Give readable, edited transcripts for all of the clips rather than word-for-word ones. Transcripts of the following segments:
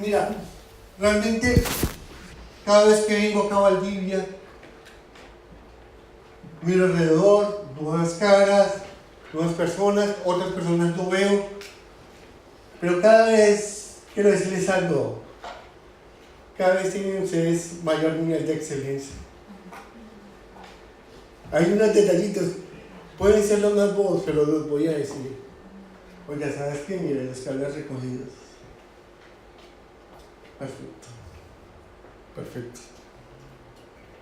Mira, realmente cada vez que vengo acá a Valdivia, miro alrededor, nuevas caras, nuevas personas, otras personas no veo, pero cada vez quiero decirles algo, cada vez tienen ustedes mayor nivel de excelencia. Hay unos detallitos, pueden ser los más bobos, pero los voy a decir. Oiga, ¿sabes qué? Mira, los cables recogidos. Perfecto. Perfecto.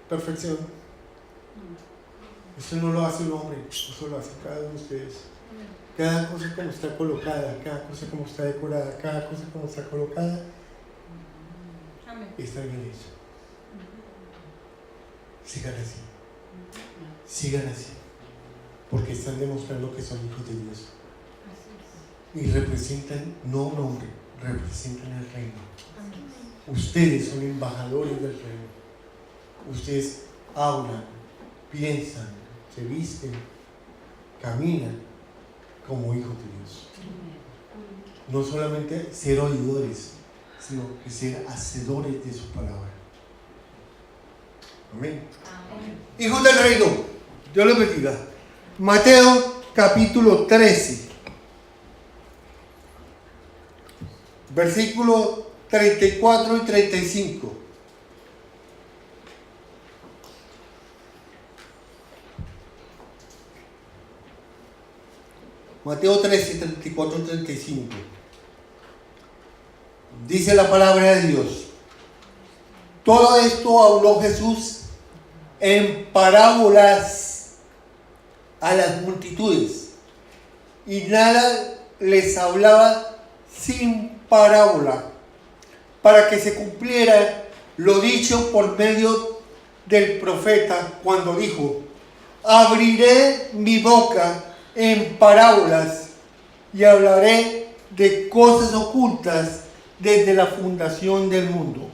Perfección. Eso no lo hace un hombre, eso lo hace cada uno de ustedes. Cada cosa como está colocada, cada cosa como está decorada, cada cosa como está colocada, está bien hecho. Sigan así. Sigan así. Porque están demostrando que son hijos de Dios. Y representan, no un hombre, representan el reino. Ustedes son embajadores del reino. Ustedes hablan, piensan, se visten, caminan como hijos de Dios. No solamente ser oidores, sino que ser hacedores de su palabra. Amén. Hijos del reino, Dios los bendiga. Mateo capítulo 13, versículos 34 y 35. Mateo 13, 34 y 35. Dice la palabra de Dios. Todo esto habló Jesús en parábolas a las multitudes, y nada les hablaba sin parábola, para que se cumpliera lo dicho por medio del profeta cuando dijo: abriré mi boca en parábolas y hablaré de cosas ocultas desde la fundación del mundo.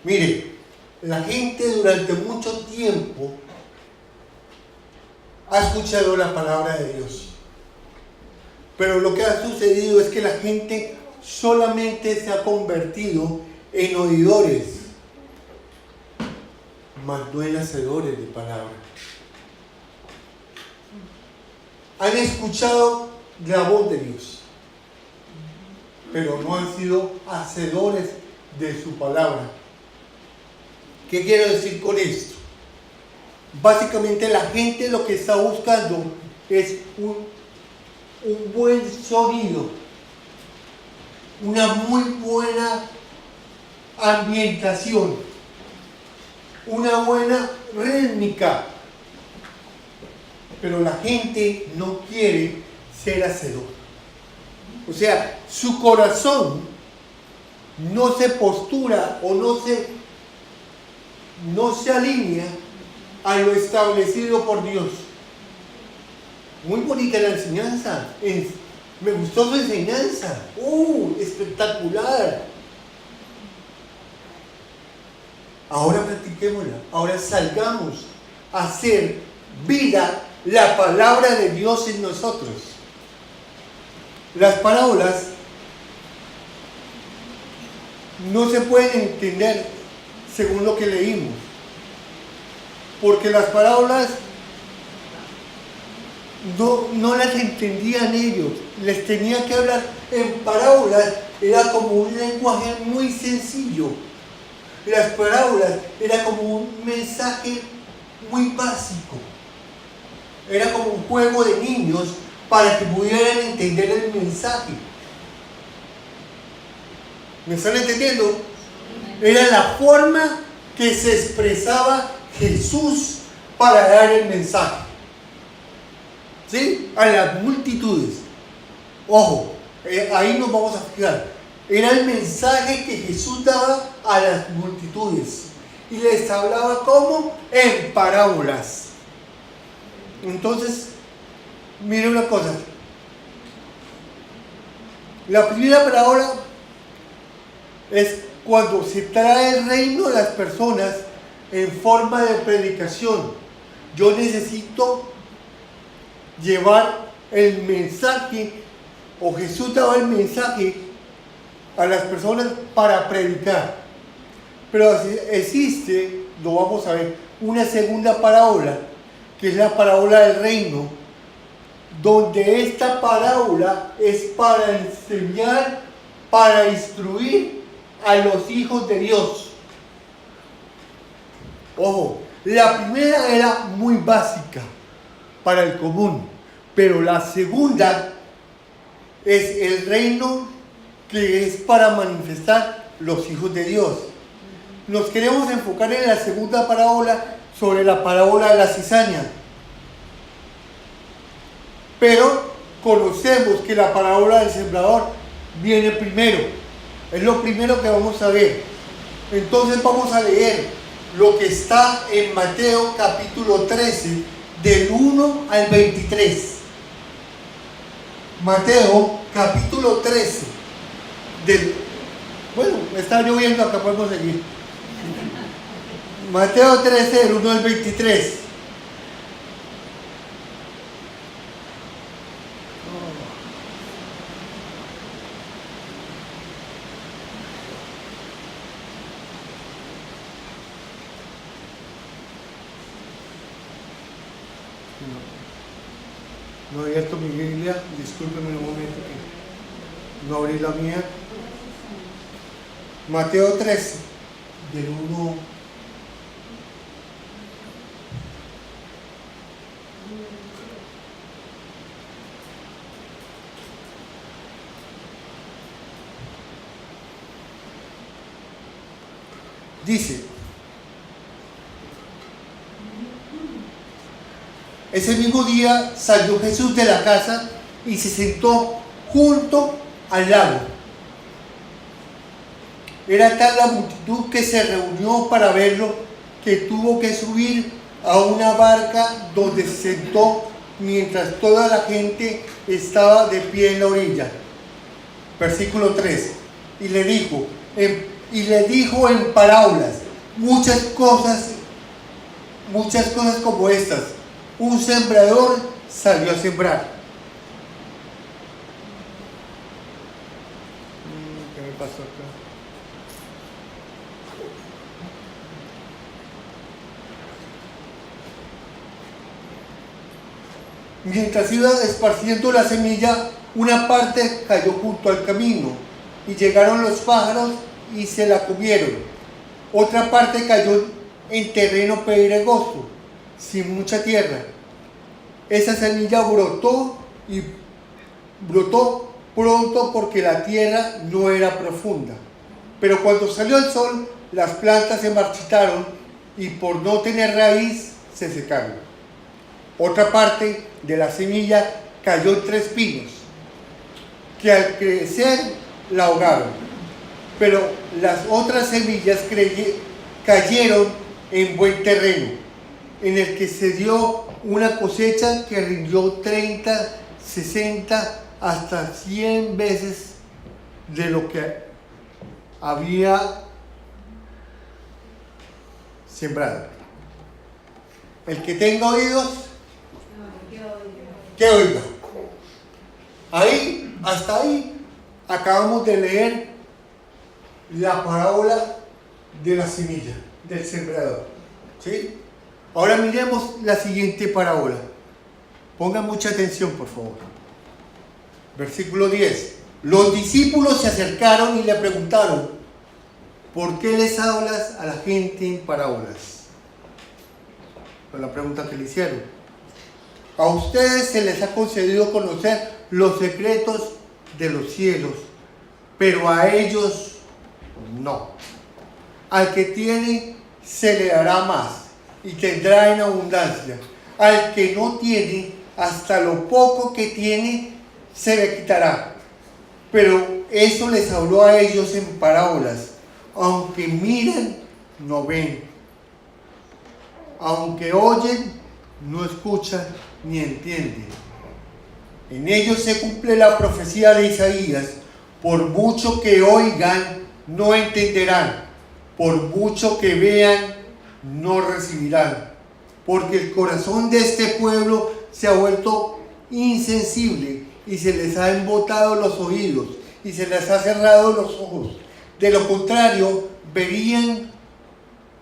Mire, la gente durante mucho tiempo ha escuchado la palabra de Dios, pero lo que ha sucedido es que la gente solamente se ha convertido en oidores, mas no en hacedores de palabra. Han escuchado la voz de Dios, pero no han sido hacedores de su palabra. ¿Qué quiero decir con esto? Básicamente la gente lo que está buscando es un buen sonido, una muy buena ambientación, una buena rítmica, pero la gente no quiere ser hacedor. O sea, su corazón no se postura o no se alinea a lo establecido por Dios. Muy bonita la enseñanza. Me gustó su enseñanza. Espectacular. Ahora practiquémosla. Ahora salgamos a hacer vida la palabra de Dios en nosotros. Las parábolas no se pueden entender según lo que leímos, porque las parábolas no las entendían ellos, les tenía que hablar en parábolas, era como un lenguaje muy sencillo. Las parábolas era como un mensaje muy básico, era como un juego de niños para que pudieran entender el mensaje. ¿Me están entendiendo? Era la forma que se expresaba Jesús para dar el mensaje. ¿Sí? A las multitudes. Ojo, ahí nos vamos a fijar. Era el mensaje que Jesús daba a las multitudes. Y les hablaba como en parábolas. Entonces, mire una cosa. La primera parábola es cuando se trae el reino a las personas en forma de predicación. Yo necesito llevar el mensaje, o Jesús daba el mensaje a las personas para predicar. Pero existe, lo vamos a ver, una segunda parábola, que es la parábola del reino, donde esta parábola es para enseñar, para instruir a los hijos de Dios. Ojo, la primera era muy básica para el común, pero la segunda es el reino que es para manifestar los hijos de Dios. Nos queremos enfocar en la segunda parábola sobre la parábola de la cizaña. Pero conocemos que la parábola del sembrador viene primero. Es lo primero que vamos a ver. Entonces vamos a leer lo que está en Mateo capítulo 13, del 1 al 23. Mateo capítulo 13, bueno, está lloviendo, acá podemos seguir. Mateo 13, del 1 al 23. No he abierto mi Biblia, discúlpenme un momento que no abrí la mía. Mateo 13, del 1 dice: ese mismo día salió Jesús de la casa y se sentó junto al lago. Era tal la multitud que se reunió para verlo que tuvo que subir a una barca donde se sentó mientras toda la gente estaba de pie en la orilla. Versículo 3. Y le dijo en parábolas muchas cosas como estas. Un sembrador salió a sembrar. ¿Qué me pasó acá? Mientras iba esparciendo la semilla, una parte cayó junto al camino y llegaron los pájaros y se la comieron. Otra parte cayó en terreno pedregoso, sin mucha tierra. Esa semilla brotó pronto porque la tierra no era profunda. Pero cuando salió el sol, las plantas se marchitaron y por no tener raíz se secaron. Otra parte de la semilla cayó entre espinos, que al crecer la ahogaron. Pero las otras semillas cayeron en buen terreno, en el que se dio una cosecha que rindió 30, 60, hasta 100 veces de lo que había sembrado. El que tenga oídos, que oiga. Hasta ahí acabamos de leer la parábola de la semilla, del sembrador. ¿Sí? Ahora miremos la siguiente parábola. Pongan mucha atención, por favor. Versículo 10. Los discípulos se acercaron y le preguntaron: ¿por qué les hablas a la gente en parábolas? Fue la pregunta que le hicieron. A ustedes se les ha concedido conocer los secretos de los cielos, pero a ellos no. Al que tiene se le dará más y tendrá en abundancia. Al que no tiene, hasta lo poco que tiene se le quitará. Pero eso les habló a ellos en parábolas. Aunque miran, no ven. Aunque oyen, no escuchan ni entienden. En ellos se cumple la profecía de Isaías: por mucho que oigan, no entenderán; por mucho que vean, no recibirán. Porque el corazón de este pueblo se ha vuelto insensible y se les ha embotado los oídos, y se les ha cerrado los ojos. De lo contrario, verían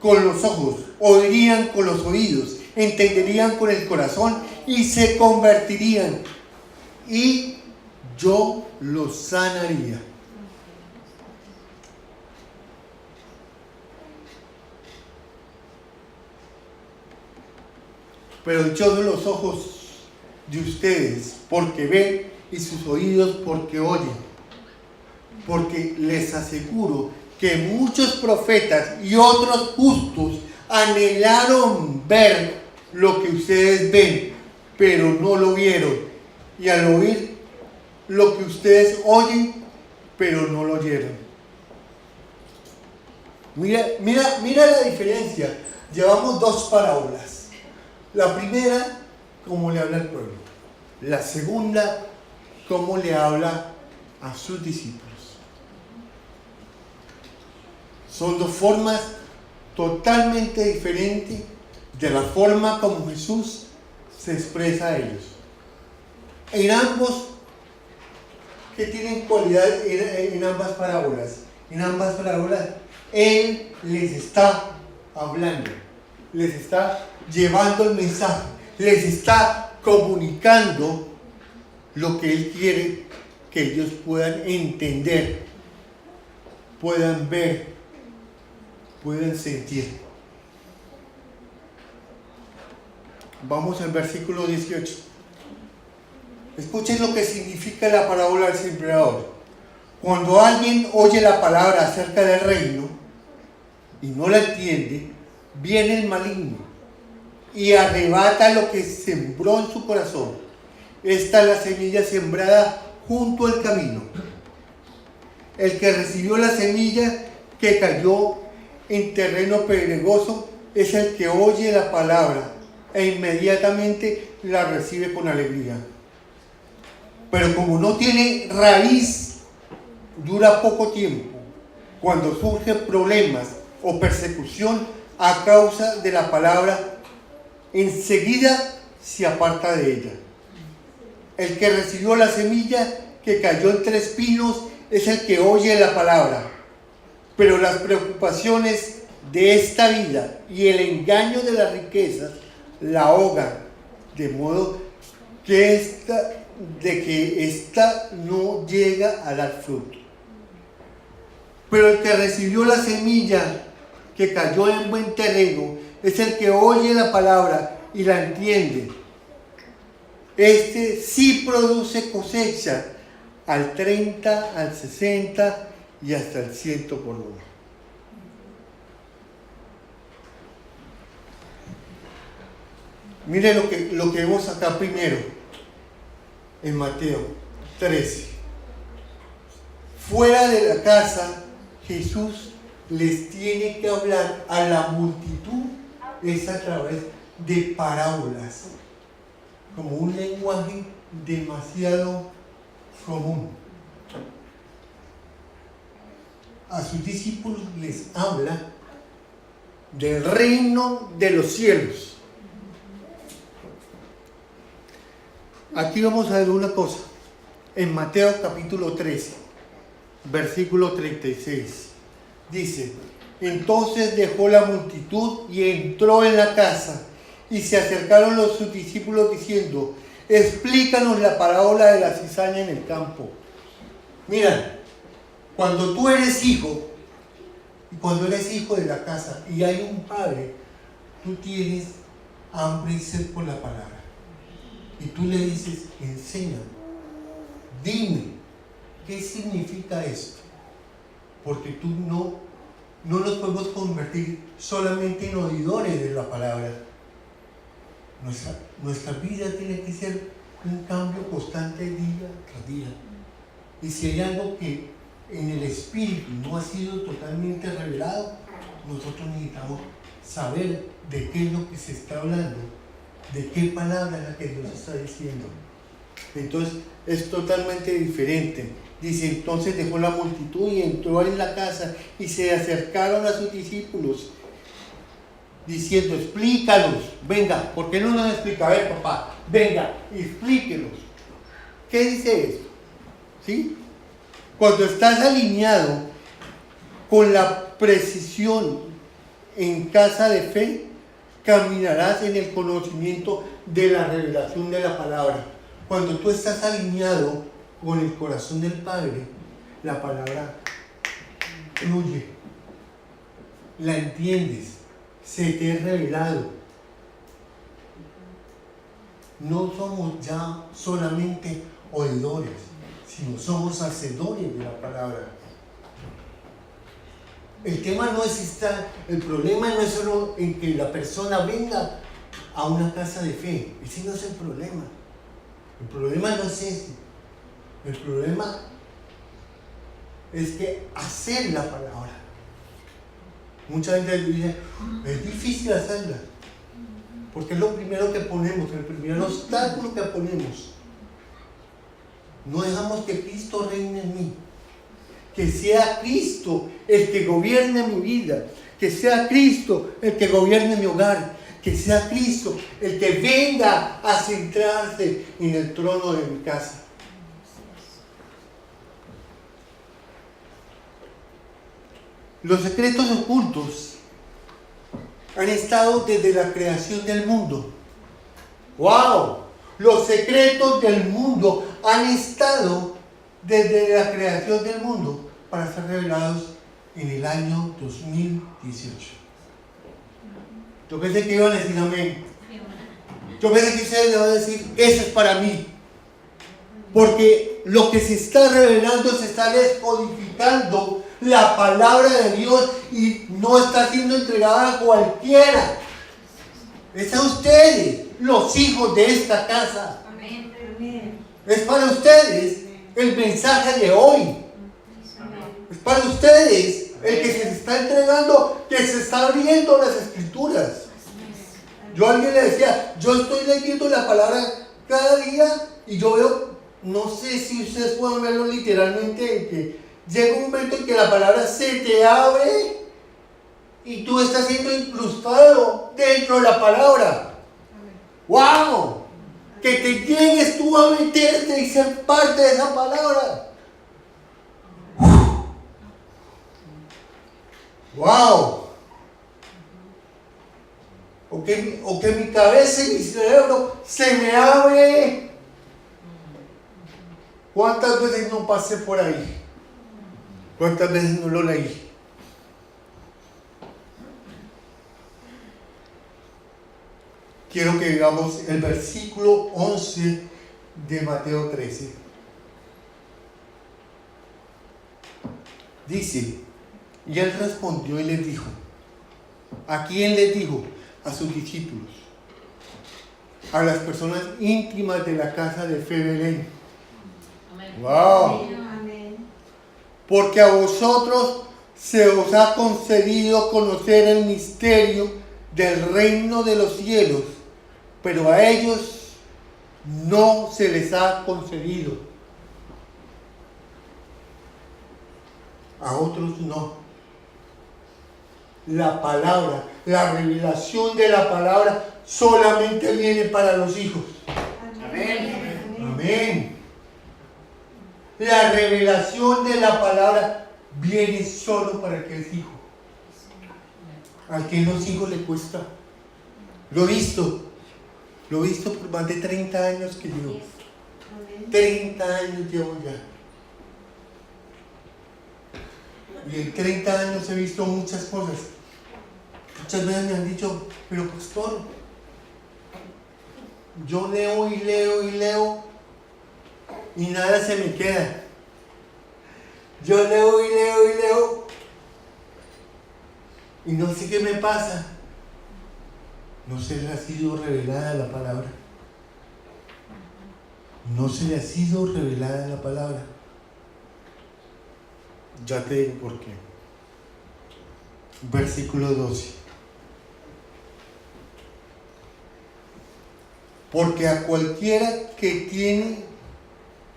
con los ojos, oirían con los oídos, entenderían con el corazón y se convertirían. Y yo los sanaría. Pero yo doy los ojos de ustedes porque ven y sus oídos porque oyen. Porque les aseguro que muchos profetas y otros justos anhelaron ver lo que ustedes ven, pero no lo vieron. Y al oír lo que ustedes oyen, pero no lo oyeron. Mira la diferencia. Llevamos dos parábolas. La primera, cómo le habla al pueblo. La segunda, cómo le habla a sus discípulos. Son dos formas totalmente diferentes de la forma como Jesús se expresa a ellos. En ambos, que tienen cualidades en ambas parábolas. En ambas parábolas, Él les está hablando, les está llevando el mensaje, les está comunicando lo que Él quiere que ellos puedan entender, puedan ver, puedan sentir. Vamos al versículo 18. Escuchen lo que significa la parábola del sembrador. Cuando alguien oye la palabra acerca del reino y no la entiende, viene el maligno y arrebata lo que sembró en su corazón. Esta es la semilla sembrada junto al camino. El que recibió la semilla que cayó en terreno pedregoso es el que oye la palabra e inmediatamente la recibe con alegría. Pero como no tiene raíz, dura poco tiempo. Cuando surgen problemas o persecución a causa de la palabra, enseguida se aparta de ella. El que recibió la semilla que cayó entre espinos es el que oye la palabra, pero las preocupaciones de esta vida y el engaño de las riquezas la ahogan, de modo que esta no llega a dar fruto. Pero el que recibió la semilla que cayó en buen terreno es el que oye la palabra y la entiende. Este sí produce cosecha al 30, al 60 y hasta el 100 por uno. Mire lo que vemos acá primero, en Mateo 13. Fuera de la casa, Jesús les tiene que hablar a la multitud, es a través de parábolas, como un lenguaje demasiado común. A sus discípulos les habla del reino de los cielos. Aquí vamos a ver una cosa. En Mateo capítulo 13, versículo 36, dice: entonces dejó la multitud y entró en la casa, y se acercaron sus discípulos diciendo: explícanos la parábola de la cizaña en el campo. Mira, cuando tú eres hijo, y cuando eres hijo de la casa, y hay un padre, tú tienes hambre y sed por la palabra. Y tú le dices: enséñame, dime, ¿qué significa esto? Porque tú no nos podemos convertir solamente en oidores de la palabra. Nuestra vida tiene que ser un cambio constante día tras día. Y si hay algo que en el espíritu no ha sido totalmente revelado, nosotros necesitamos saber de qué es lo que se está hablando, de qué palabra es la que Dios está diciendo. Entonces es totalmente diferente. Dice: entonces dejó la multitud y entró en la casa, y se acercaron a sus discípulos diciendo: explícanos, venga. ¿Por qué no nos explica? A ver, papá, venga, explíquenos. ¿Qué dice esto? ¿Sí? cuando estás alineado con la precisión en casa de fe, caminarás en el conocimiento de la revelación de la palabra. Cuando tú estás alineado con el corazón del Padre, la palabra fluye, la entiendes, se te es revelado. No somos ya solamente oidores, sino somos hacedores de la palabra. El problema no es solo en que la persona venga a una casa de fe. Ese no es el problema. El problema no es ese. El problema es que hacer la palabra. Mucha gente dice, es difícil hacerla. Porque es lo primero que ponemos, el primer obstáculo que ponemos. No dejamos que Cristo reine en mí. Que sea Cristo el que gobierne mi vida. Que sea Cristo el que gobierne mi hogar. Que sea Cristo el que venga a centrarse en el trono de mi casa. Los secretos ocultos han estado desde la creación del mundo. ¡Wow! Los secretos del mundo han estado desde la creación del mundo para ser revelados en el año 2018. Yo pensé que iban a decir amén. Yo pensé que ustedes le van a decir, eso es para mí. Porque lo que se está revelando, se está descodificando la palabra de Dios y no está siendo entregada a cualquiera. Es a ustedes, los hijos de esta casa. Amén. Es para ustedes el mensaje de hoy. Es para ustedes el que se está entregando, que se está abriendo las escrituras. Yo a alguien le decía, yo estoy leyendo la palabra cada día y yo veo, no sé si ustedes pueden verlo literalmente, que llega un momento en que la palabra se te abre y tú estás siendo incrustado dentro de la palabra. ¡Wow! Que te llegues tú a meterte y ser parte de esa palabra. ¡Wow! O que mi cabeza y mi cerebro se me abre. ¿Cuántas veces no pasé por ahí? ¿Cuántas veces no lo leí? Quiero que veamos el versículo 11 de Mateo 13. Dice, y él respondió y les dijo, ¿a quién les dijo? A sus discípulos, a las personas íntimas de la casa de fe Belén. ¡Wow! Porque a vosotros se os ha concedido conocer el misterio del reino de los cielos, pero a ellos no se les ha concedido. A otros no. La palabra, la revelación de la palabra solamente viene para los hijos. Amén. Amén. La revelación de la palabra viene solo para el que es hijo. Al que no es hijo le cuesta. Lo he visto por más de 30 años que llevo. 30 años llevo ya. Y en 30 años he visto muchas cosas. Muchas veces me han dicho, pero pastor, yo leo y leo y leo y nada se me queda. Yo leo y leo y leo y no sé qué me pasa. No se le ha sido revelada la palabra. No se le ha sido revelada la palabra. Ya te digo por qué. Versículo 12. Porque a cualquiera que tiene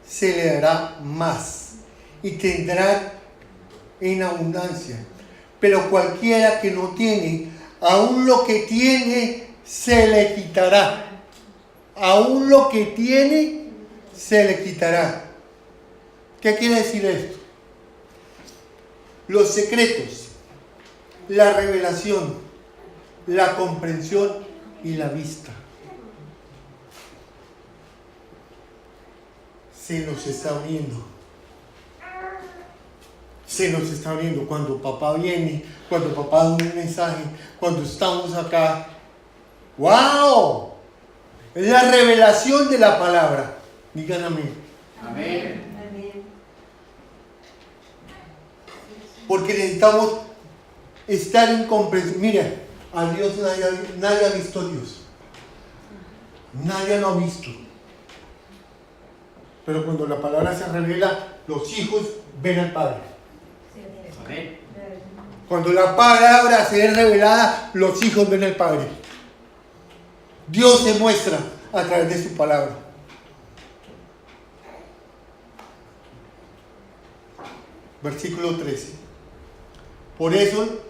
se le dará más y tendrá en abundancia. Pero cualquiera que no tiene, aún lo que tiene se le quitará. Aún lo que tiene se le quitará. ¿Qué quiere decir esto? los secretos, la revelación, la comprensión y la vista. Se nos está abriendo. Se nos está abriendo cuando papá viene, cuando papá da un mensaje, cuando estamos acá. ¡Wow! Es la revelación de la palabra. Digan amén. Amén. Porque necesitamos estar en comprensión. Mira, a Dios nadie ha visto a Dios. Nadie lo ha visto. Pero cuando la palabra se revela, los hijos ven al Padre. Amén. Cuando la palabra se es revelada, los hijos ven al Padre. Dios se muestra a través de su palabra. Versículo 13. Por eso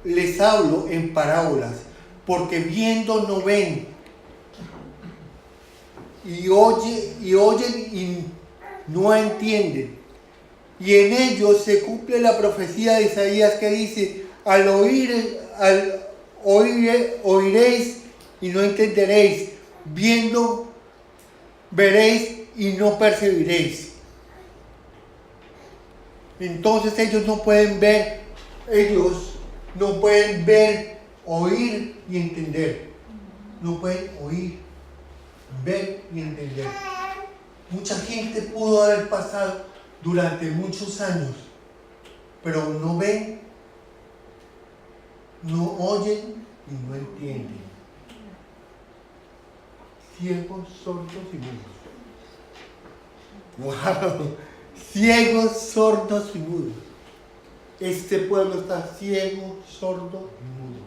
les hablo en parábolas, porque viendo no ven, y oyen y no entienden. Y en ellos se cumple la profecía de Isaías que dice: al oír oiréis y no entenderéis, viendo veréis y no percibiréis. Entonces ellos no pueden ver, oír y entender. No pueden oír, ver y entender. Mucha gente pudo haber pasado durante muchos años, pero no ven, no oyen y no entienden. Ciegos, sordos y mudos. ¡Wow! Ciegos, sordos y mudos. Este pueblo está ciego, sordo y mudo.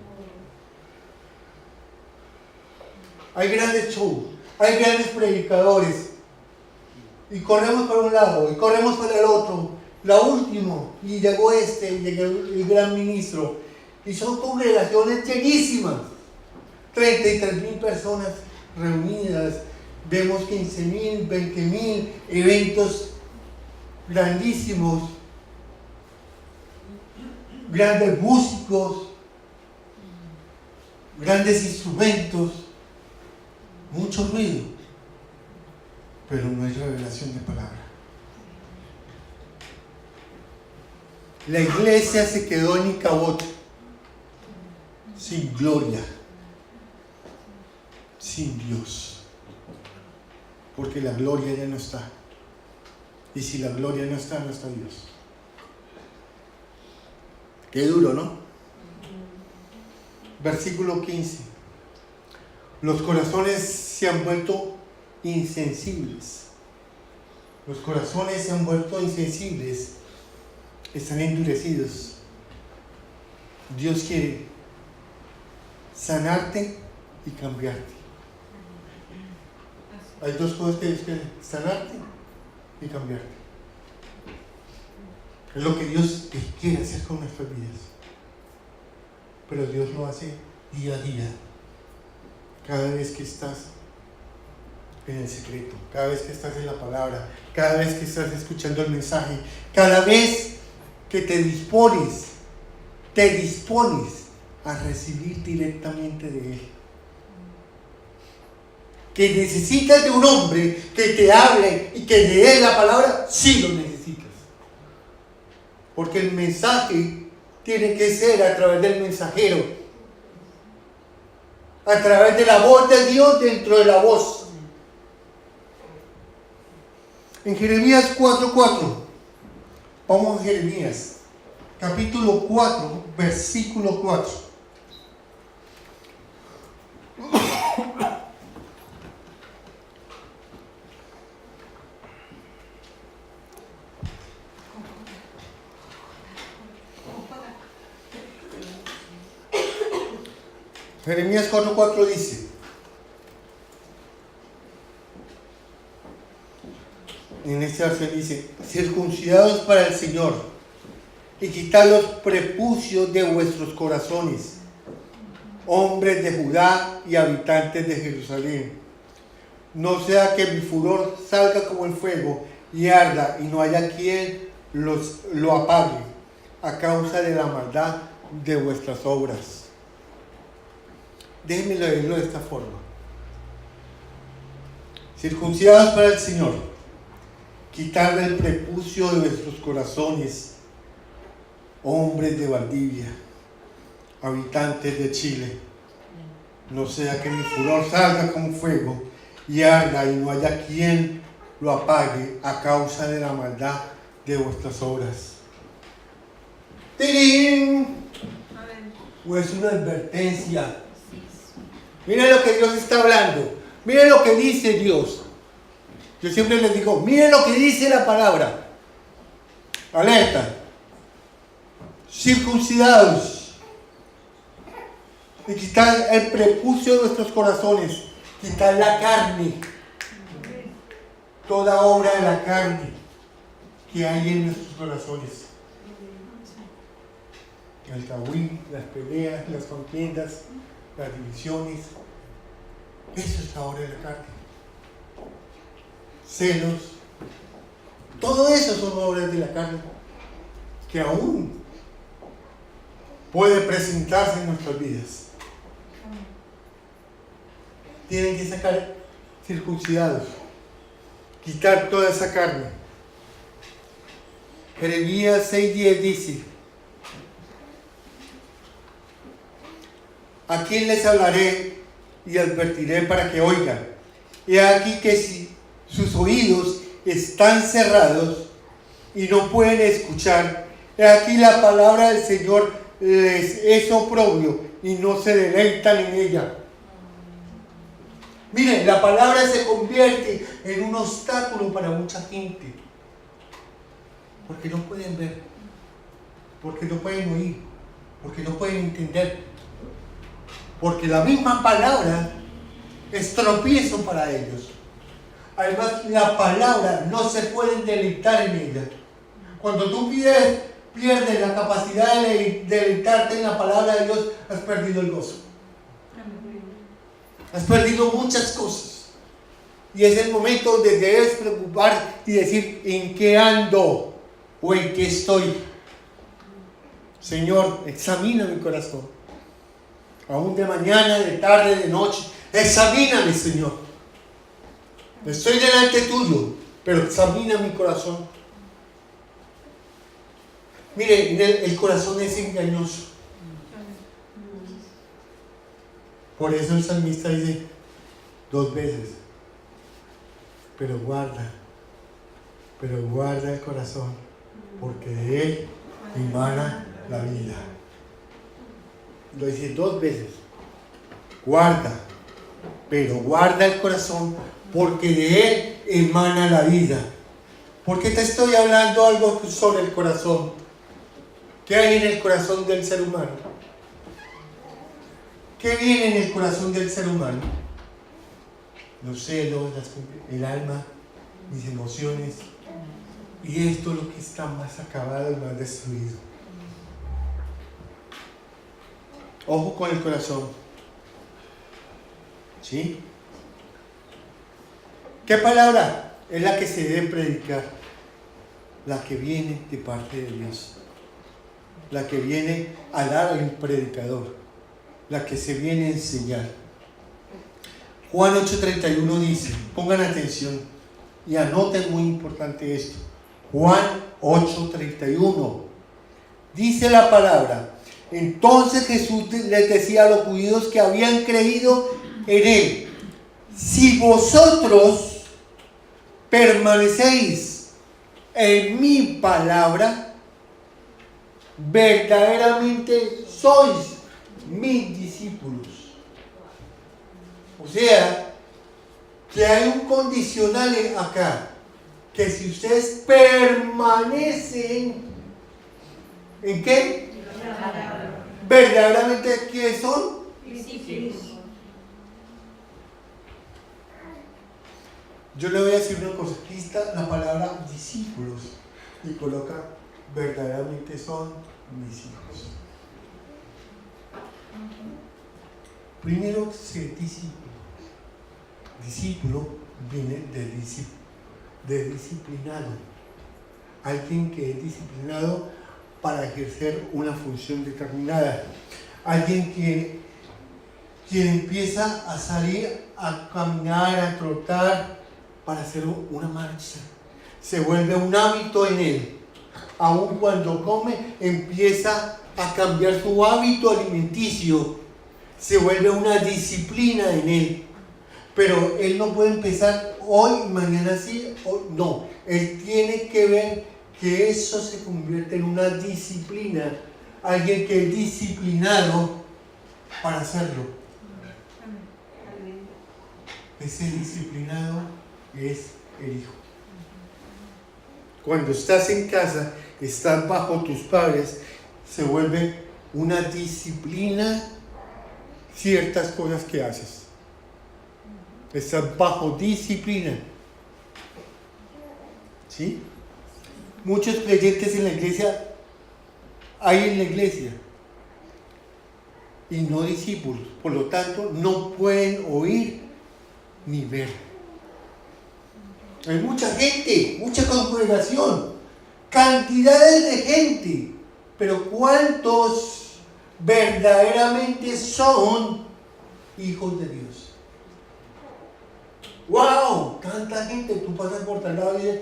Hay grandes shows, hay grandes predicadores. Y corremos por un lado, y corremos por el otro. La última, y llegó y llegó el gran ministro. Y son congregaciones llenísimas. 33,000 personas reunidas. Vemos 15,000, 20,000 eventos grandísimos. Grandes músicos, grandes instrumentos, mucho ruido, pero no hay revelación de palabra. La iglesia se quedó en Icabod, sin gloria, sin Dios, porque la gloria ya no está. Y si la gloria no está, no está Dios. Qué duro, ¿no? Versículo 15. Los corazones se han vuelto insensibles. Los corazones se han vuelto insensibles. Están endurecidos. Dios quiere sanarte y cambiarte. Hay dos cosas que Dios quiere: sanarte y cambiarte. Es lo que Dios quiere hacer con nuestras vidas. Pero Dios lo hace día a día. Cada vez que estás en el secreto, cada vez que estás en la palabra, cada vez que estás escuchando el mensaje, cada vez que te dispones a recibir directamente de Él. Que necesitas de un hombre que te hable y que te dé la palabra, sí lo necesitas. Porque el mensaje tiene que ser a través del mensajero, a través de la voz de Dios dentro de la voz. En Jeremías 4:4, vamos a Jeremías, capítulo 4, versículo 4. Jeremías 4:4 dice: en esta versión dice: circuncidados para el Señor y quitad los prepucios de vuestros corazones, hombres de Judá y habitantes de Jerusalén. No sea que mi furor salga como el fuego y arda y no haya quien lo apague. a causa de la maldad de vuestras obras. Déjenme leerlo de esta forma. Circuncidados para el Señor, quitarle el prepucio de vuestros corazones, hombres de Valdivia, habitantes de Chile, no sea que mi furor salga como fuego y arda y no haya quien lo apague a causa de la maldad de vuestras obras. ¡Tirín! O es una advertencia. Miren lo que Dios está hablando. Miren lo que dice Dios. Yo siempre les digo, miren lo que dice la palabra. Alerta. Circuncidados. Y quitar el prepucio de nuestros corazones. Quitar la carne. Toda obra de la carne que hay en nuestros corazones. El cahuín, las peleas, las contiendas, las divisiones. Eso es la obra de la carne. Celos. Todo eso son obras de la carne que aún puede presentarse en nuestras vidas. Tienen que sacar circuncidados, quitar toda esa carne. Jeremías 6:10 dice: ¿a quién les hablaré y advertiré para que oigan? He aquí que si sus oídos están cerrados y no pueden escuchar, he aquí la palabra del Señor les es oprobio y no se deleitan en ella. Miren, la palabra se convierte en un obstáculo para mucha gente, porque no pueden ver, porque no pueden oír, porque no pueden entender, porque la misma palabra es tropiezo para ellos. Además, la palabra no se pueden deleitar en ella. Cuando tú pierdes la capacidad de deleitarte en la palabra de Dios, has perdido el gozo. Has perdido muchas cosas. Y es el momento donde debes preocupar y decir: ¿en qué ando? ¿O en qué estoy? Señor, examina mi corazón. Aún de mañana, de tarde, de noche. Examíname, Señor. Estoy delante tuyo, pero examina mi corazón. Mire, el corazón es engañoso. Por eso el salmista dice 2 veces: pero guarda el corazón, porque de él emana la vida. Lo dice 2 veces: guarda el corazón, porque de él emana la vida. ¿Por qué te estoy hablando algo sobre el corazón? ¿Qué hay en el corazón del ser humano? ¿Qué viene en el corazón del ser humano? Los celos, el alma, mis emociones. Y esto es lo que está más acabado y más destruido. Ojo con el corazón. ¿Sí? ¿Qué palabra es la que se debe predicar? La que viene de parte de Dios. La que viene a dar al predicador. La que se viene a enseñar. Juan 8:31 dice, pongan atención y anoten, muy importante esto. Juan 8:31 dice la palabra: entonces Jesús les decía a los judíos que habían creído en él: si vosotros permanecéis en mi palabra, verdaderamente sois mis discípulos. O sea, que hay un condicional acá, que si ustedes permanecen, ¿en qué? Verdaderamente, ¿qué son? Discípulos. Yo le voy a decir una cosa: aquí está la palabra discípulos y coloca verdaderamente son mis hijos. Primero, ser discípulo. Discípulo viene de disciplinado. Alguien que es disciplinado para ejercer una función determinada. Alguien quien empieza a salir a caminar, a trotar para hacer una marcha. Se vuelve un hábito en él. Aun cuando come, empieza a cambiar su hábito alimenticio. Se vuelve una disciplina en él. Pero él no puede empezar hoy y mañana sí. No, él tiene que ver que eso se convierte en una disciplina. Alguien que es disciplinado para hacerlo. Ese disciplinado es el hijo. Cuando estás en casa, estás bajo tus padres, se vuelve una disciplina ciertas cosas que haces. Estás bajo disciplina. ¿Sí? Muchos creyentes en la iglesia hay en la iglesia y no discípulos. Por lo tanto, no pueden oír ni ver. Hay mucha gente, mucha congregación, cantidades de gente, pero ¿cuántos verdaderamente son hijos de Dios? ¡Wow! Tanta gente, tú pasas por tal lado y dices,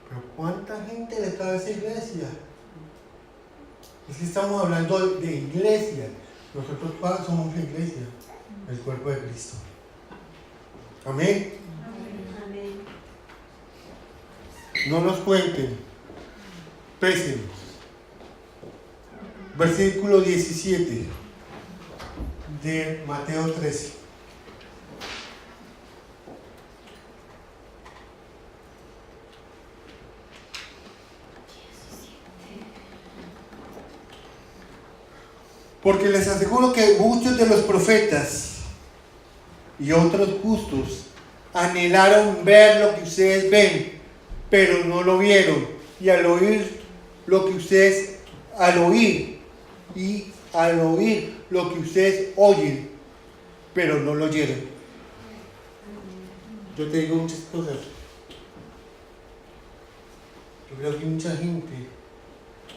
pero ¿cuánta gente le cabe a esa iglesia? Es que estamos hablando de iglesia. Nosotros somos la iglesia, el cuerpo de Cristo. Amén. Amén. No nos cuenten, pésenos. Versículo 17 de Mateo 13. Porque les aseguro que muchos de los profetas y otros justos anhelaron ver lo que ustedes ven, pero no lo vieron. Y al oír lo que ustedes lo que ustedes oyen, pero no lo oyeron. Yo te digo muchas cosas. Yo creo que hay mucha gente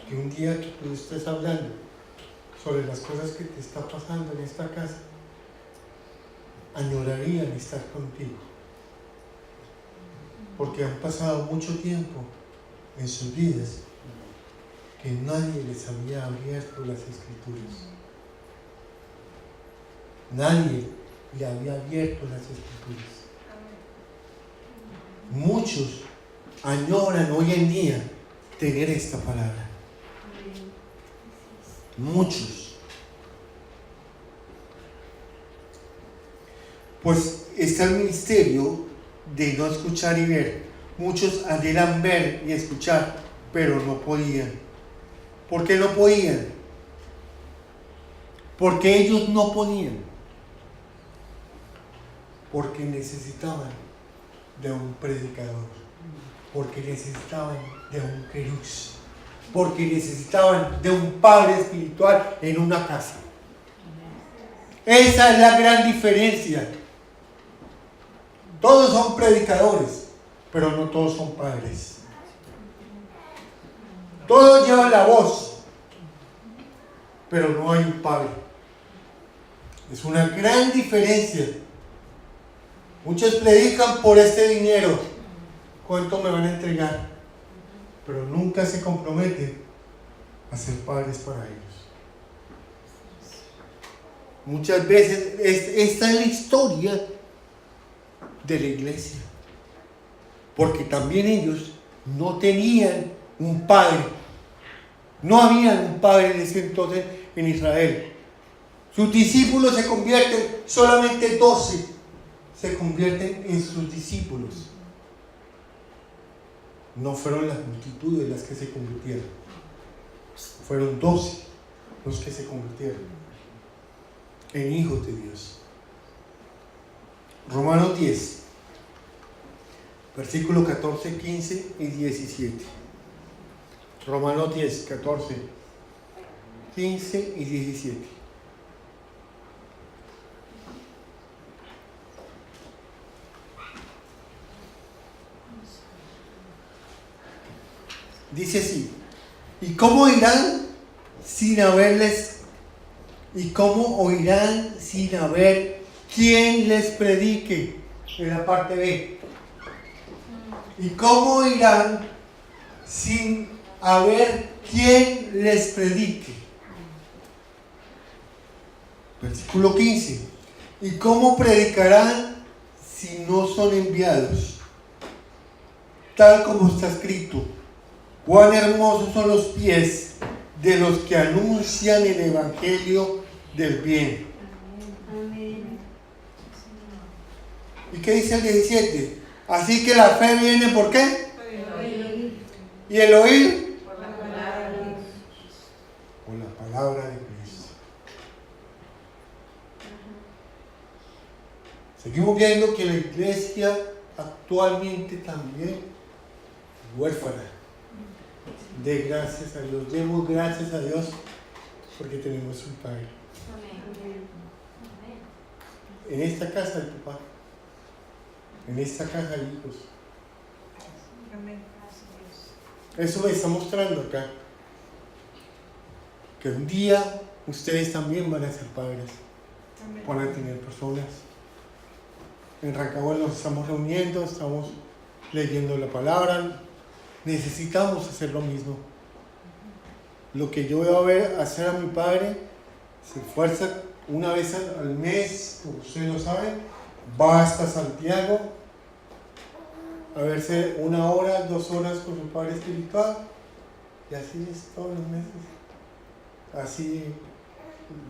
que un día que tú estés hablando sobre las cosas que te está pasando en esta casa, añorarían estar contigo, porque han pasado mucho tiempo en sus vidas que nadie les había abierto las escrituras. Nadie le había abierto las escrituras. Muchos añoran hoy en día tener esta palabra. Muchos. Pues está el ministerio de no escuchar y ver. Muchos anhelan ver y escuchar, pero no podían. ¿Por qué no podían? Porque ellos no podían. Porque necesitaban de un predicador. Porque necesitaban de un Jesús. Porque necesitaban de un padre espiritual en una casa. Esa es la gran diferencia. Todos son predicadores, pero no todos son padres. Todos llevan la voz, pero no hay un padre. Es una gran diferencia. Muchos predican por este dinero. ¿Cuánto me van a entregar? Pero nunca se comprometen a ser padres para ellos. Muchas veces esta es la historia de la iglesia, porque también ellos no tenían un padre, no había un padre en ese entonces en Israel. Sus discípulos se convierten, solamente 12 se convierten en sus discípulos. No fueron las multitudes las que se convirtieron, fueron 12 los que se convirtieron en hijos de Dios. Romanos 10, versículos 14, 15 y 17. Romanos 10, 14, 15 y 17. Dice así: ¿y cómo irán sin haberles, y cómo oirán sin haber quien les predique, en la parte B. Y cómo oirán sin haber quien les predique. Versículo 15. ¿Y cómo predicarán si no son enviados? Tal como está escrito: cuán hermosos son los pies de los que anuncian el evangelio del bien. Amén. ¿Y qué dice el 17? Así que la fe viene ¿por qué? ¿Y el oír? Por la palabra de Dios. Por la palabra de Cristo. Seguimos viendo que la iglesia actualmente también es huérfana. De gracias a Dios. Demos gracias a Dios porque tenemos un Padre. En esta casa hay papá. En esta casa hay hijos. Amén. Eso me está mostrando acá. Que un día ustedes también van a ser padres. Van a tener personas. En Rancagua nos estamos reuniendo, estamos leyendo la palabra. Necesitamos hacer lo mismo. Lo que yo voy a ver hacer a mi padre, se esfuerza una vez al mes, como ustedes lo saben, va hasta Santiago a verse 1 hora, 2 horas con su padre espiritual, y así es todos los meses. Así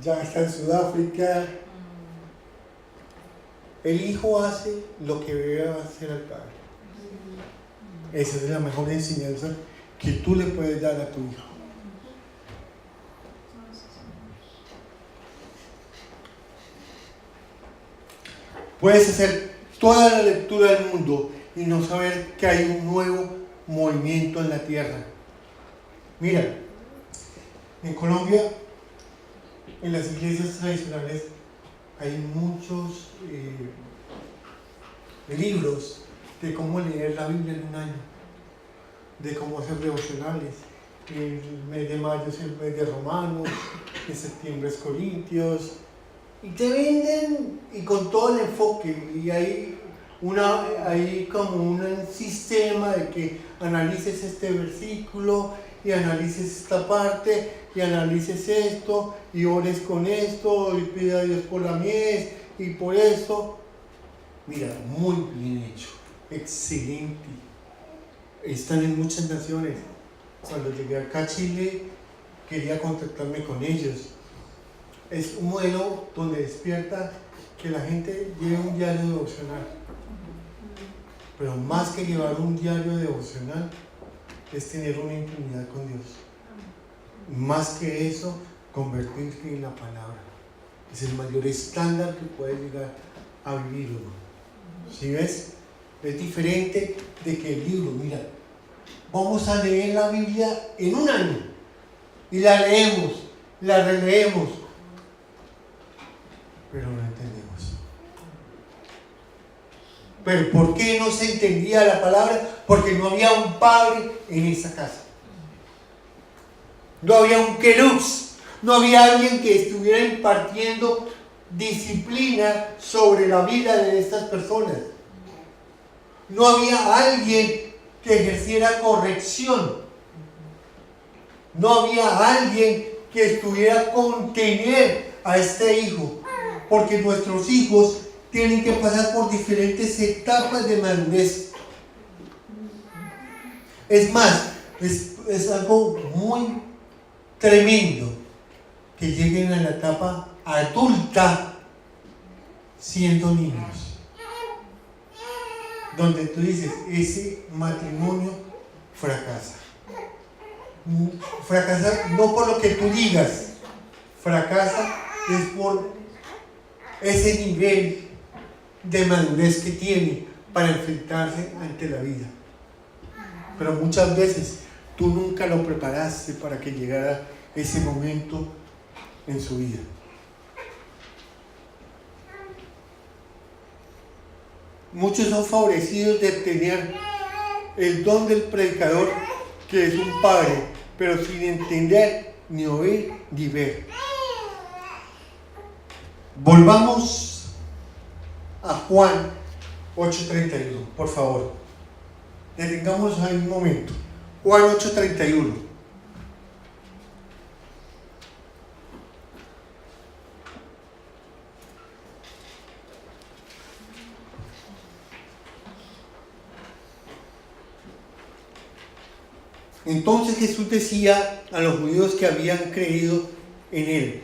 ya está en Sudáfrica. El hijo hace lo que debe hacer al padre. Esa es la mejor enseñanza que tú le puedes dar a tu hijo. Puedes hacer toda la lectura del mundo y no saber que hay un nuevo movimiento en la tierra. Mira, en Colombia, en las iglesias tradicionales, hay muchos libros de cómo leer la Biblia en un año, de cómo hacer devocionales. El mes de mayo es el mes de Romanos, en septiembre es Corintios, y te venden y con todo el enfoque, y hay como un sistema de que analices este versículo y analices esta parte y analices esto y ores con esto y pida a Dios por la mies y por esto. Mira, muy bien hecho, excelente. Están en muchas naciones. Cuando llegué acá a Chile quería contactarme con ellos. Es un modelo donde despierta que la gente lleve un diario devocional. Pero más que llevar un diario devocional es tener una intimidad con Dios. Más que eso, convertirte en la palabra. Es el mayor estándar que puedes llegar a vivir uno. ¿Sí ves? Es diferente de que el libro, mira, vamos a leer la Biblia en un año y la leemos, la releemos, pero no entendemos. ¿Pero por qué no se entendía la palabra? Porque no había un padre en esa casa. No había un querux, no había alguien que estuviera impartiendo disciplina sobre la vida de estas personas. No había alguien que ejerciera corrección. No había alguien que estuviera contener a este hijo. Porque nuestros hijos tienen que pasar por diferentes etapas de madurez. Es más, es algo muy tremendo que lleguen a la etapa adulta siendo niños. Donde tú dices, ese matrimonio fracasa. Fracasa no por lo que tú digas, fracasa es por ese nivel de madurez que tiene para enfrentarse ante la vida. Pero muchas veces tú nunca lo preparaste para que llegara ese momento en su vida. Muchos son favorecidos de tener el don del predicador, que es un padre, pero sin entender ni oír, ni ver. Volvamos a Juan 8:31, por favor. Detengamos ahí un momento. Juan 8:31. Entonces Jesús decía a los judíos que habían creído en él: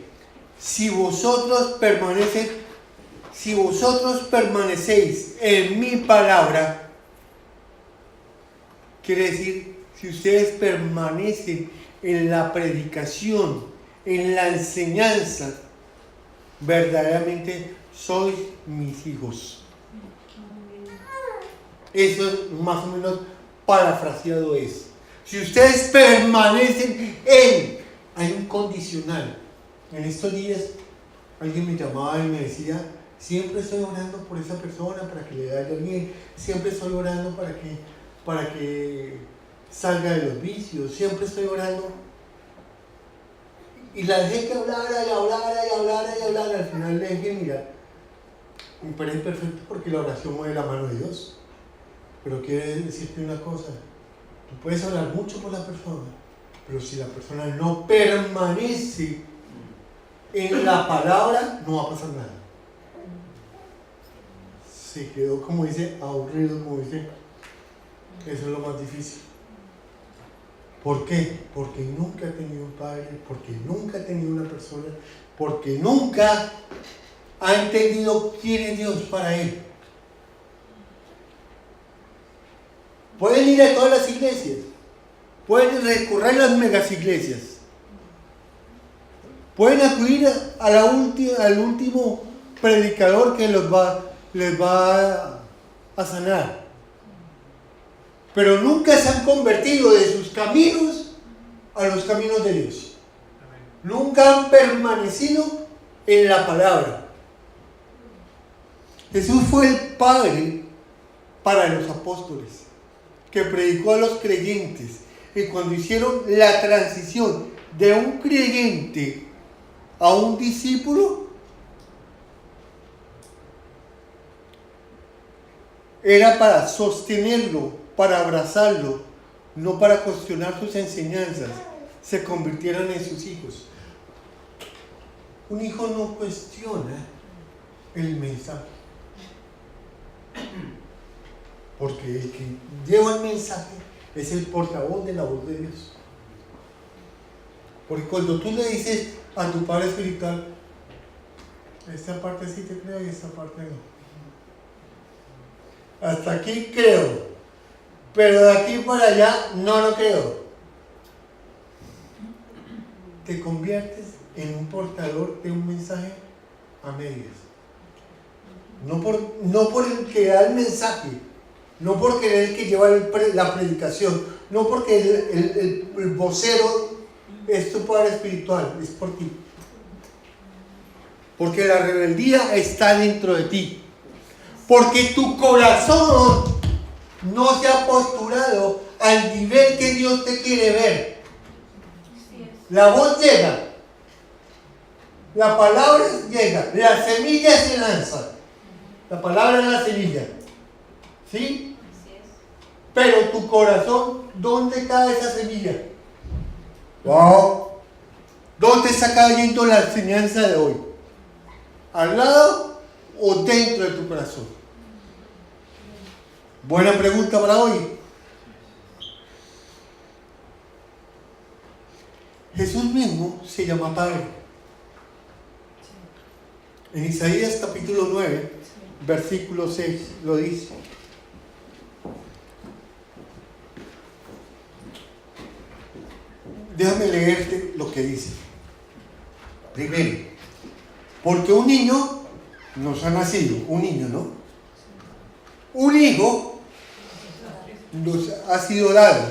si vosotros permanecéis en mi palabra, quiere decir, si ustedes permanecen en la predicación, en la enseñanza, verdaderamente sois mis hijos. Eso es más o menos parafraseado es. Si ustedes permanecen en, hay un condicional. En estos días alguien me llamaba y me decía: siempre estoy orando por esa persona para que le vaya bien, siempre estoy orando para que salga de los vicios, siempre estoy orando. Y la dejé que hablara y hablara y hablara y hablara. Al final le dije: mira, me parece perfecto porque la oración mueve la mano de Dios, pero quiere decirte una cosa: tú puedes hablar mucho por la persona, pero si la persona no permanece en la palabra, no va a pasar nada. Se quedó, como dice, aburrido, como dice. Eso es lo más difícil. ¿Por qué? Porque nunca ha tenido un padre, porque nunca ha tenido una persona, porque nunca ha entendido quién es Dios para él. Pueden ir a todas las iglesias, pueden recorrer las megas iglesias, pueden acudir al último predicador que les va a sanar, pero nunca se han convertido de sus caminos a los caminos de Dios. Nunca han permanecido en la palabra. Jesús fue el Padre para los apóstoles, que predicó a los creyentes, y cuando hicieron la transición de un creyente a un discípulo, era para sostenerlo, para abrazarlo, no para cuestionar sus enseñanzas, se convirtieran en sus hijos. Un hijo no cuestiona el mensaje, porque el que lleva el mensaje es el portavoz de la voz de Dios. Porque cuando tú le dices a tu padre espiritual: esta parte sí te creo y esta parte no, hasta aquí creo, pero de aquí para allá no lo creo, te conviertes en un portador de un mensaje a medias. No por el que da el mensaje, no porque es el que lleva la predicación, no porque el vocero es tu padre espiritual, es por ti. Porque la rebeldía está dentro de ti. Porque tu corazón no se ha posturado al nivel que Dios te quiere ver. La voz llega, la palabra llega, la semilla se lanza. La palabra es la semilla. ¿Sí? Pero tu corazón, ¿dónde cae esa semilla? Wow. ¿Dónde está cayendo la enseñanza de hoy? ¿Al lado o dentro de tu corazón? Buena pregunta para hoy. Jesús mismo se llama Padre. En Isaías capítulo 9, versículo 6 lo dice. Déjame leerte lo que dice. Primero, porque un niño nos ha nacido, un niño, ¿no? Un hijo nos ha sido dado,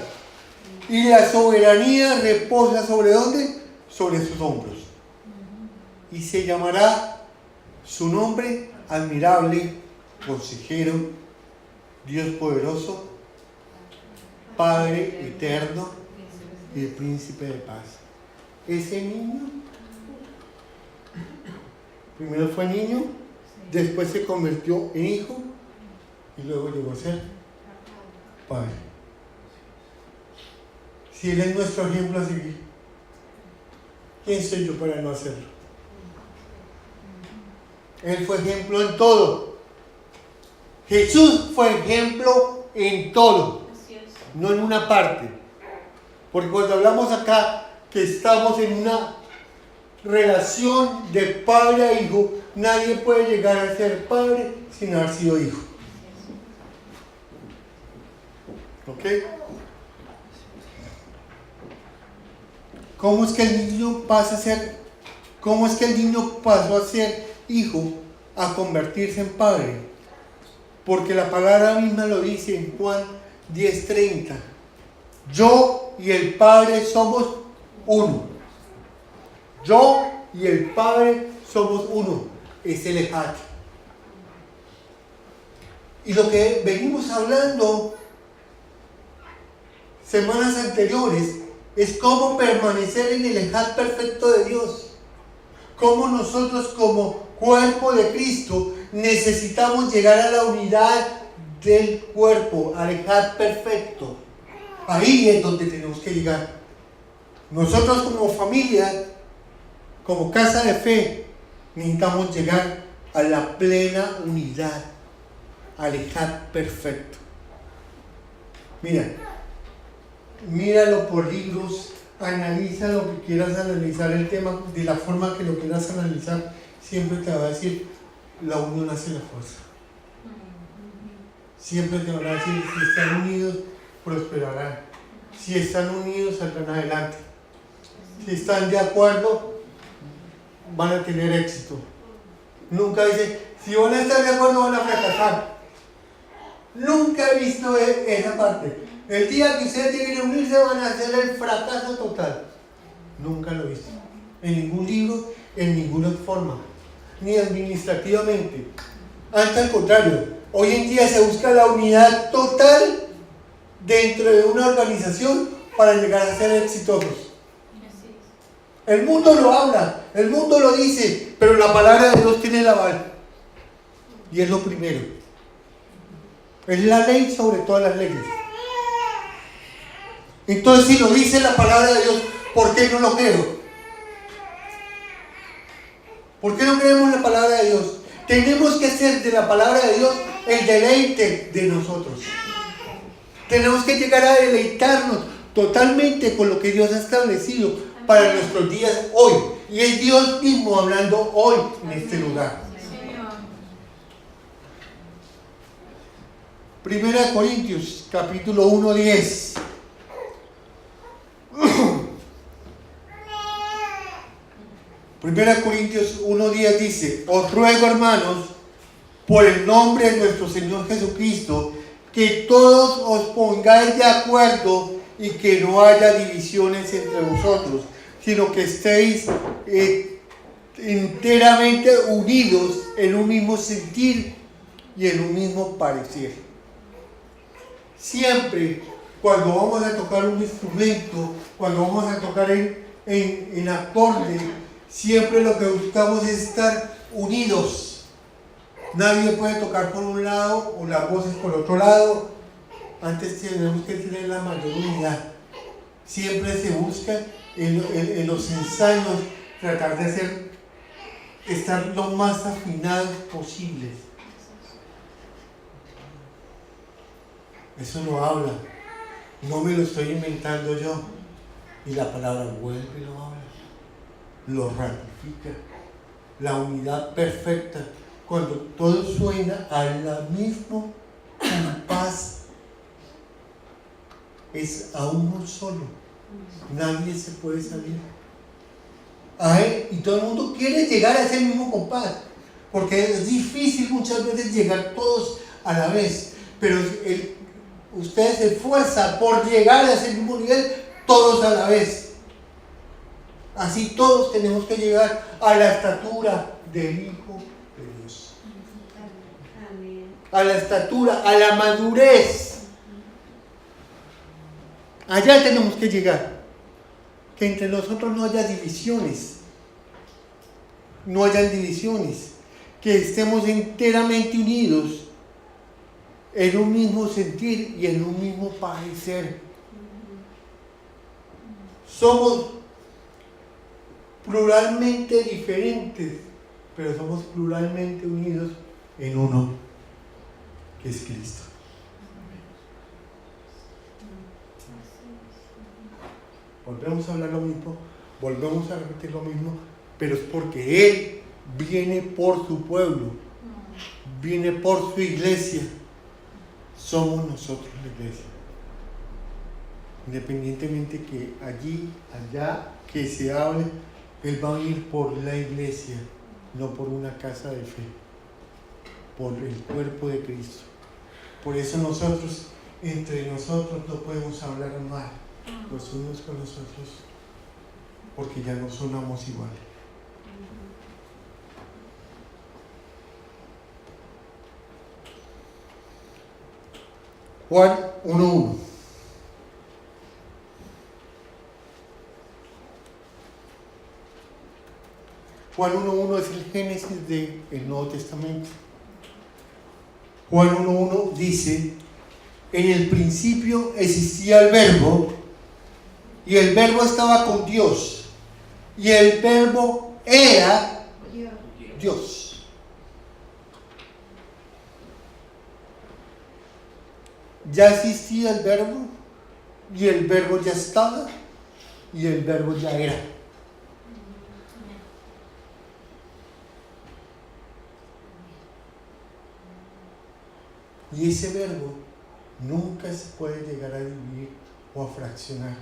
y la soberanía reposa ¿sobre dónde? Sobre sus hombros. Y se llamará su nombre admirable, consejero, Dios poderoso, Padre eterno y el príncipe de paz. ese niño. Primero fue niño, después se convirtió en hijo y luego llegó a ser padre. Si Él es nuestro ejemplo a seguir, ¿quién soy yo para no hacerlo? Él fue ejemplo en todo. Jesús fue ejemplo en todo, no en una parte. Porque cuando hablamos acá que estamos en una relación de padre a hijo, nadie puede llegar a ser padre sin haber sido hijo. ¿Ok? ¿Cómo es que el niño pasó a ser hijo a convertirse en padre? Porque la palabra misma lo dice en Juan 10:30. Yo y el Padre somos uno. Yo y el Padre somos uno. Es el Ejad. Y lo que venimos hablando semanas anteriores es cómo permanecer en el Ejad perfecto de Dios. Cómo nosotros como cuerpo de Cristo necesitamos llegar a la unidad del cuerpo, al Ejad perfecto. Ahí es donde tenemos que llegar. Nosotros como familia, como casa de fe, necesitamos llegar a la plena unidad, al Ejad perfecto. Míralo por libros, analiza lo que quieras analizar, el tema de la forma que lo quieras analizar, siempre te va a decir, la unión hace la fuerza. Siempre te van a decir, si están unidos, prosperarán. Si están unidos, saldrán adelante. Si están de acuerdo, van a tener éxito. Nunca dice, si van a estar de acuerdo, van a fracasar. Nunca he visto esa parte. El día que ustedes lleguen a unirse, van a hacer el fracaso total. Nunca lo he visto. En ningún libro, en ninguna forma. Ni administrativamente. Antes, al contrario, hoy en día se busca la unidad total dentro de una organización para llegar a ser exitosos. El mundo lo habla, el mundo lo dice, pero la palabra de Dios tiene el aval. Y es lo primero. Es la ley sobre todas las leyes. Entonces, si lo dice la palabra de Dios, ¿por qué no lo creo? ¿Por qué no creemos la palabra de Dios? Tenemos que hacer de la palabra de Dios el deleite de nosotros. Tenemos que llegar a deleitarnos totalmente con lo que Dios ha establecido para nuestros días hoy. Y es Dios mismo hablando hoy en este lugar. Primera de Corintios, capítulo 1:10. Primera de Corintios 1:10 dice: os ruego, hermanos, por el nombre de nuestro Señor Jesucristo, que todos os pongáis de acuerdo y que no haya divisiones entre vosotros, sino que estéis enteramente unidos en un mismo sentir y en un mismo parecer. Siempre cuando vamos a tocar un instrumento, cuando vamos a tocar en acorde, siempre lo que buscamos es estar unidos. Nadie puede tocar por un lado o las voces por otro lado. Antes tenemos que tener la mayor unidad. Siempre se busca en los ensayos tratar de estar lo más afinados posibles. Eso lo habla. No me lo estoy inventando yo. Y la palabra vuelve y lo habla. Lo ratifica. La unidad perfecta. Cuando todo suena al mismo compás, es a uno solo. Nadie se puede salir. Y todo el mundo quiere llegar a ese mismo compás. Porque es difícil muchas veces llegar todos a la vez. Pero ustedes se esfuerzan por llegar a ese mismo nivel todos a la vez. Así todos tenemos que llegar a la estatura del Hijo de Dios. A la estatura, a la madurez. Allá tenemos que llegar. que entre nosotros no haya divisiones, no hayan divisiones, que estemos enteramente unidos en un mismo sentir y en un mismo parecer. Somos pluralmente diferentes, pero somos pluralmente unidos en uno, que es Cristo. Volvemos a hablar lo mismo, volvemos a repetir lo mismo, pero es porque Él viene por su pueblo, viene por su iglesia. Somos nosotros la iglesia. Independientemente que allí, allá, que se hable, Él va a venir por la iglesia, no por una casa de fe, por el cuerpo de Cristo. Por eso nosotros, entre nosotros, no podemos hablar mal los unos con los otros, porque ya no sonamos iguales. Juan 1:1. Juan 1:1 es el génesis del Nuevo Testamento. Juan 1:1 dice: en el principio existía el Verbo, y el Verbo estaba con Dios, y el Verbo era Dios. Ya existía el Verbo, y el Verbo ya estaba, y el Verbo ya era. Y ese Verbo nunca se puede llegar a dividir o a fraccionar.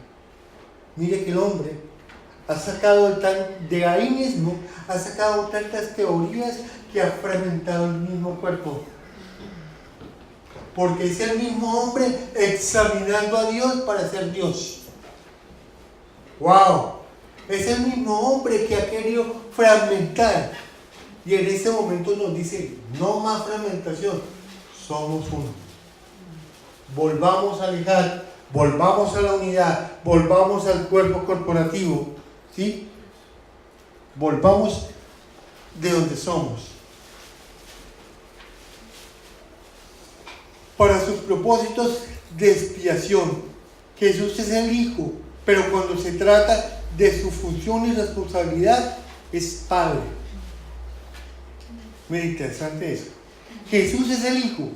Mire que el hombre ha sacado de ahí mismo, ha sacado tantas teorías que ha fragmentado el mismo cuerpo. Porque es el mismo hombre examinando a Dios para ser Dios. ¡Wow! Es el mismo hombre que ha querido fragmentar. Y en ese momento nos dice: no más fragmentación, somos uno. Volvamos a ligar, volvamos a la unidad, volvamos al cuerpo corporativo, ¿sí? Volvamos de donde somos. Para sus propósitos de expiación, Jesús es el Hijo, pero cuando se trata de su función y responsabilidad, es Padre. Muy interesante eso. Jesús es el Hijo,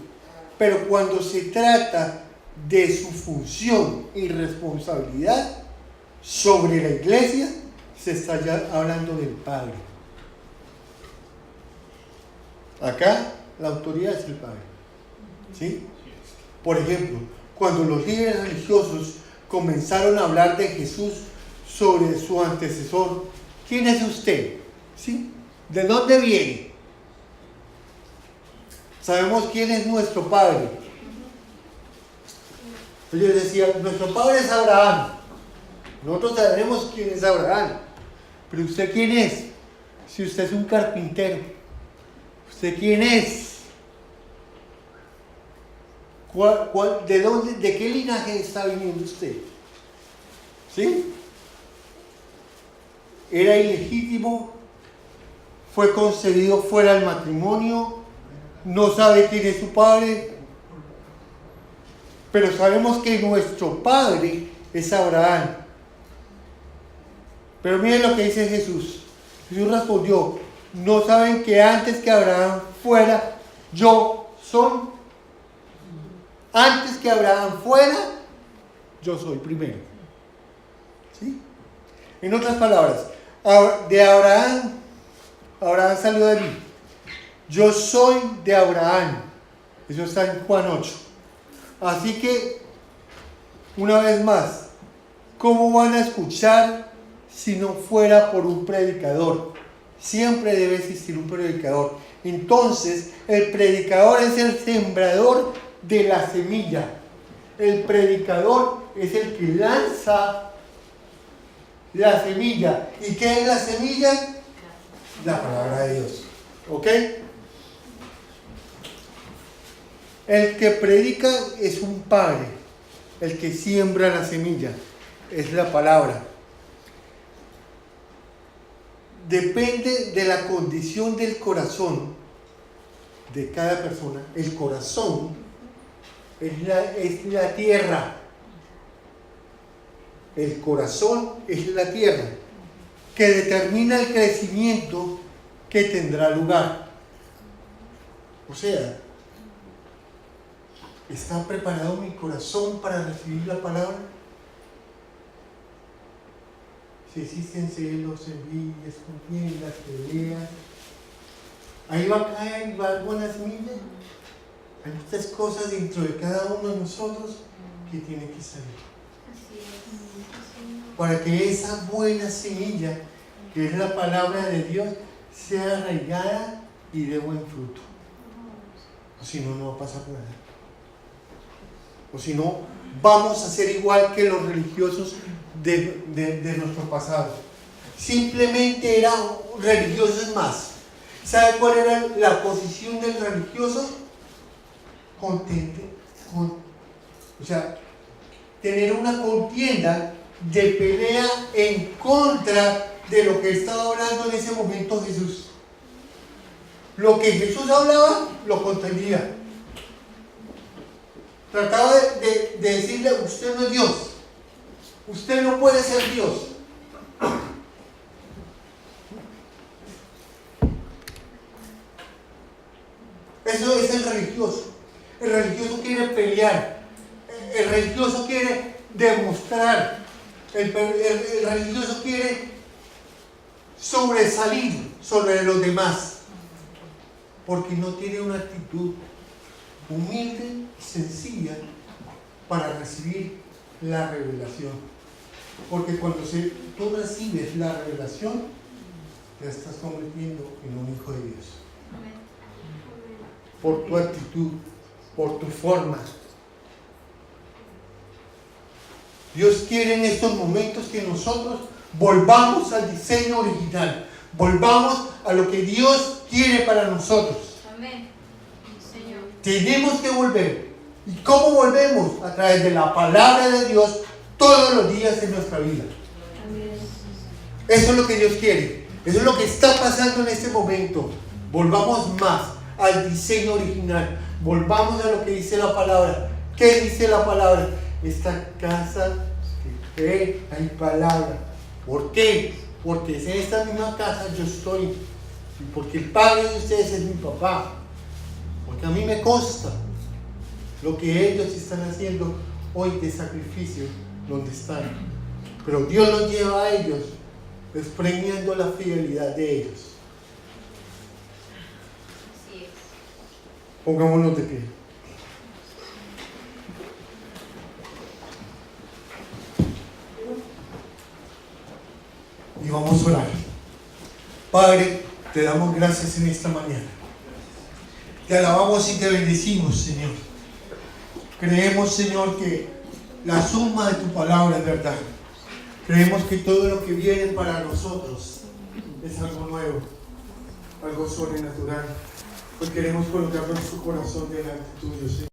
pero cuando se trata de su función y responsabilidad sobre la iglesia, se está ya hablando del Padre. Acá la autoridad es el Padre. ¿Sí? Por ejemplo, cuando los líderes religiosos comenzaron a hablar de Jesús sobre su antecesor, ¿quién es usted? ¿Sí? ¿De dónde viene? Sabemos quién es nuestro Padre. Ellos decían: nuestro Padre es Abraham. Nosotros sabemos quién es Abraham. Pero ¿usted quién es? Si usted es un carpintero, ¿usted quién es? ¿De qué linaje está viniendo usted? ¿Sí? Era ilegítimo, fue concebido fuera del matrimonio, no sabe quién es su padre, pero sabemos que nuestro padre es Abraham. Pero miren lo que dice Jesús. Jesús respondió: ¿no saben que antes que Abraham fuera, yo soy? Antes que Abraham fuera, yo soy primero. ¿Sí? En otras palabras, de Abraham salió de mí. Yo soy de Abraham. Eso está en Juan 8. Así que, una vez más, ¿cómo van a escuchar si no fuera por un predicador? Siempre debe existir un predicador. Entonces, el predicador es el sembrador de la semilla. El predicador es el que lanza la semilla. ¿Y qué es la semilla? La palabra de Dios. ¿Ok? El que predica es un padre. El que siembra la semilla es la palabra. depende de la condición del corazón de cada persona. El corazón es la tierra. El corazón es la tierra que determina el crecimiento que tendrá lugar. O sea, ¿está preparado mi corazón para recibir la palabra? Si existen celos, envidias, contiendas, peleas, ahí va a caer y va a dar buenas semillas. Hay muchas cosas dentro de cada uno de nosotros que tienen que salir. Para que esa buena semilla, que es la palabra de Dios, sea arraigada y dé buen fruto. O si no, no va a pasar nada. O si no, vamos a ser igual que los religiosos de nuestro pasado. Simplemente eran religiosos más. ¿Sabe cuál era la posición del religioso? O sea, tener una contienda de pelea en contra de lo que estaba hablando en ese momento Jesús. Lo que Jesús hablaba, lo contendía. Trataba de decirle, usted no es Dios. Usted no puede ser Dios. Eso es el religioso. El religioso quiere pelear. El religioso quiere demostrar. El religioso quiere sobresalir sobre los demás. Porque no tiene una actitud humilde y sencilla para recibir la revelación. Porque cuando tú recibes la revelación, te estás convirtiendo en un hijo de Dios. Por tu actitud, por tu forma. Dios quiere en estos momentos que nosotros volvamos al diseño original, volvamos a lo que Dios quiere para nosotros. Amén. Señor. Tenemos que volver. ¿Y cómo volvemos? A través de la palabra de Dios todos los días de nuestra vida. Amén. Eso es lo que Dios quiere. Eso es lo que está pasando en este momento. Volvamos más al diseño original. Volvamos a lo que dice la palabra. ¿Qué dice la palabra? Esta casa que cree hay palabra. ¿Por qué? Porque en esta misma casa yo estoy. Y porque el padre de ustedes es mi papá. Porque a mí me consta lo que ellos están haciendo hoy de sacrificio donde están. Pero Dios los lleva a ellos desprendiendo la fidelidad de ellos. Así es. Pongámonos de pie. Y vamos a orar. Padre, te damos gracias en esta mañana. Te alabamos y te bendecimos, Señor. Creemos, Señor, que la suma de tu palabra es verdad. Creemos que todo lo que viene para nosotros es algo nuevo, algo sobrenatural. Hoy queremos colocar nuestro corazón delante tuyo, Señor.